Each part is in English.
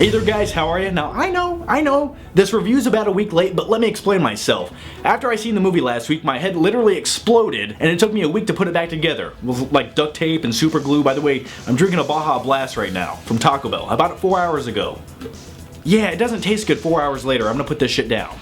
Hey there guys, how are you? Now I know, this review's about a week late, but let me explain myself. After I seen the movie last week, my head literally exploded, and it took me a week to put it back together. With like duct tape and super glue. By the way, I'm drinking a Baja Blast right now, from Taco Bell. I bought it 4 hours ago. Yeah, it doesn't taste good 4 hours later. I'm gonna put this shit down.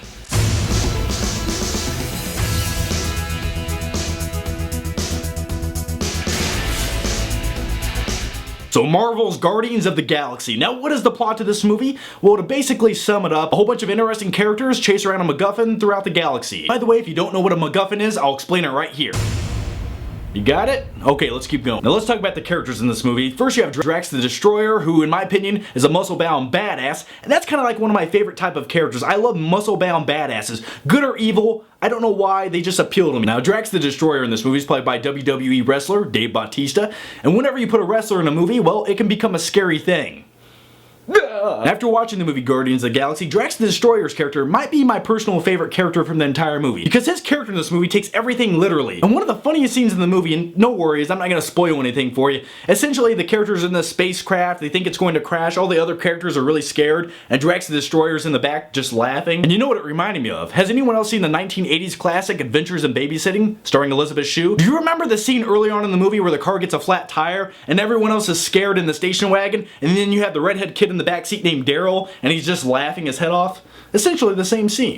So Marvel's Guardians of the Galaxy. Now what is the plot to this movie? Well, to basically sum it up, a whole bunch of interesting characters chase around a MacGuffin throughout the galaxy. By the way, if you don't know what a MacGuffin is, I'll explain it right here. You got it? Okay, let's keep going. Now let's talk about the characters in this movie. First you have Drax the Destroyer, who in my opinion is a muscle-bound badass, and that's kind of like one of my favorite type of characters. I love muscle-bound badasses. Good or evil, I don't know why, they just appeal to me. Now Drax the Destroyer in this movie is played by WWE wrestler Dave Bautista, and whenever you put a wrestler in a movie, well, it can become a scary thing. After watching the movie Guardians of the Galaxy, Drax the Destroyer's character might be my personal favorite character from the entire movie, because his character in this movie takes everything literally. And one of the funniest scenes in the movie, and no worries, I'm not going to spoil anything for you, essentially the characters in the spacecraft, they think it's going to crash, all the other characters are really scared, and Drax the Destroyer's in the back just laughing. And you know what it reminded me of? Has anyone else seen the 1980s classic Adventures in Babysitting, starring Elizabeth Shue? Do you remember the scene early on in the movie where the car gets a flat tire, and everyone else is scared in the station wagon, and then you have the redhead kid in the back seat named Daryl, and he's just laughing his head off? Essentially the same scene.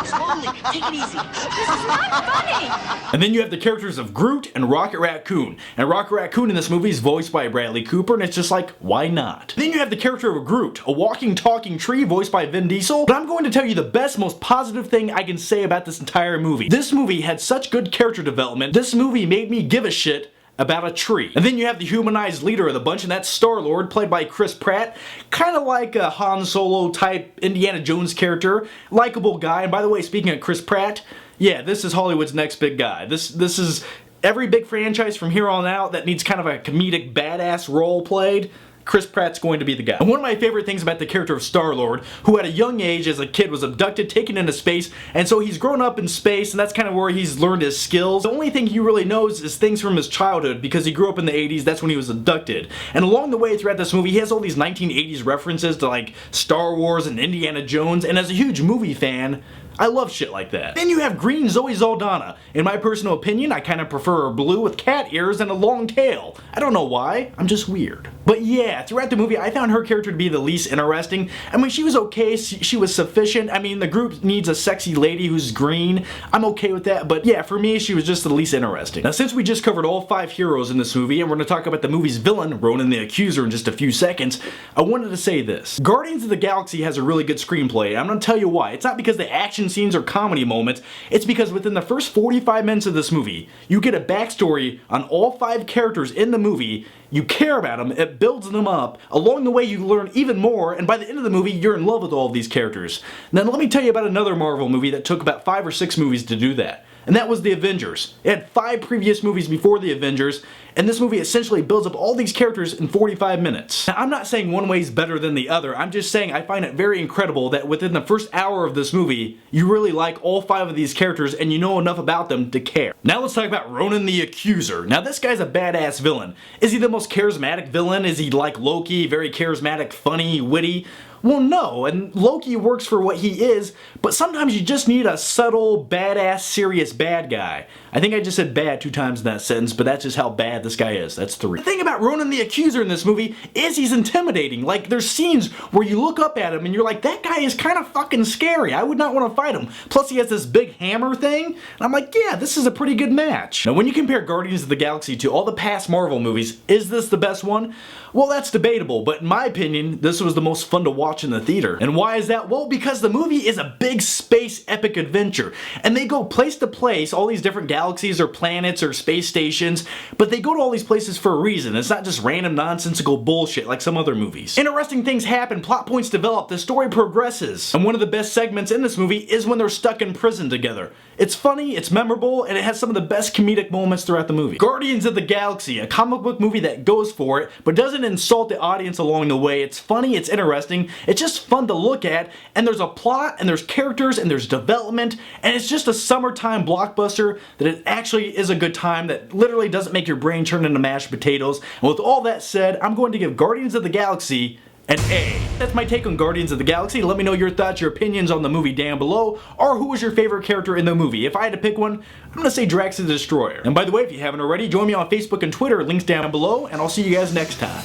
Slowly, take it easy. This is not funny. And then you have the characters of Groot and Rocket Raccoon. And Rocket Raccoon in this movie is voiced by Bradley Cooper, and it's just like, why not? Then you have the character of Groot, a walking, talking tree voiced by Vin Diesel. But I'm going to tell you the best, most positive thing I can say about this entire movie. This movie had such good character development. This movie made me give a shit about a tree. And then you have the humanized leader of the bunch, and that's Star-Lord, played by Chris Pratt. Kind of like a Han Solo type Indiana Jones character. Likeable guy. And by the way, speaking of Chris Pratt, yeah, this is Hollywood's next big guy. This is every big franchise from here on out that needs kind of a comedic badass role played. Chris Pratt's going to be the guy. And one of my favorite things about the character of Star-Lord, who at a young age as a kid was abducted, taken into space, and so he's grown up in space, and that's kind of where he's learned his skills. The only thing he really knows is things from his childhood, because he grew up in the 80s, that's when he was abducted. And along the way throughout this movie, he has all these 1980s references to like Star Wars and Indiana Jones, and as a huge movie fan, I love shit like that. Then you have green Zoe Saldana. In my personal opinion, I kind of prefer her blue with cat ears and a long tail. I don't know why, I'm just weird. But yeah, throughout the movie, I found her character to be the least interesting. I mean, she was okay, she was sufficient. I mean, the group needs a sexy lady who's green. I'm okay with that, but yeah, for me, she was just the least interesting. Now, since we just covered all 5 heroes in this movie, and we're gonna talk about the movie's villain, Ronan the Accuser, in just a few seconds, I wanted to say this. Guardians of the Galaxy has a really good screenplay, and I'm gonna tell you why. It's not because the action scenes or comedy moments, it's because within the first 45 minutes of this movie, you get a backstory on all 5 characters in the movie, you care about them, it builds them up, along the way you learn even more, and by the end of the movie, you're in love with all of these characters. And then let me tell you about another Marvel movie that took about 5 or 6 movies to do that. And that was The Avengers. It had 5 previous movies before The Avengers, and this movie essentially builds up all these characters in 45 minutes. Now, I'm not saying one way is better than the other, I'm just saying I find it very incredible that within the first hour of this movie, you really like all 5 of these characters and you know enough about them to care. Now let's talk about Ronan the Accuser. Now this guy's a badass villain. Is he the most charismatic villain? Is he like Loki, very charismatic, funny, witty? Well, no, and Loki works for what he is, but sometimes you just need a subtle, badass, serious bad guy. I think I just said bad 2 times in that sentence, but that's just how bad this guy is. That's 3. The thing about Ronan the Accuser in this movie is he's intimidating. Like, there's scenes where you look up at him and you're like, that guy is kind of fucking scary. I would not want to fight him. Plus, he has this big hammer thing, and I'm like, yeah, this is a pretty good match. Now, when you compare Guardians of the Galaxy to all the past Marvel movies, is this the best one? Well, that's debatable, but in my opinion, this was the most fun to watch in the theater. And why is that? Well, because the movie is a big space epic adventure, and they go place to place, all these different galaxies or planets or space stations, but they go to all these places for a reason. It's not just random nonsensical bullshit like some other movies. Interesting things happen, plot points develop, the story progresses, and one of the best segments in this movie is when they're stuck in prison together. It's funny, it's memorable, and it has some of the best comedic moments throughout the movie. Guardians of the Galaxy, a comic book movie that goes for it, but doesn't insult the audience along the way. It's funny, it's interesting, It's just fun to look at, and there's a plot, and there's characters, and there's development, and it's just a summertime blockbuster that it actually is a good time that literally doesn't make your brain turn into mashed potatoes. And with all that said, I'm going to give Guardians of the Galaxy an A. That's my take on Guardians of the Galaxy. Let me know your thoughts, your opinions on the movie down below, or who was your favorite character in the movie. If I had to pick one, I'm gonna say Drax the Destroyer. And by the way, if you haven't already, join me on Facebook and Twitter, links down below, and I'll see you guys next time.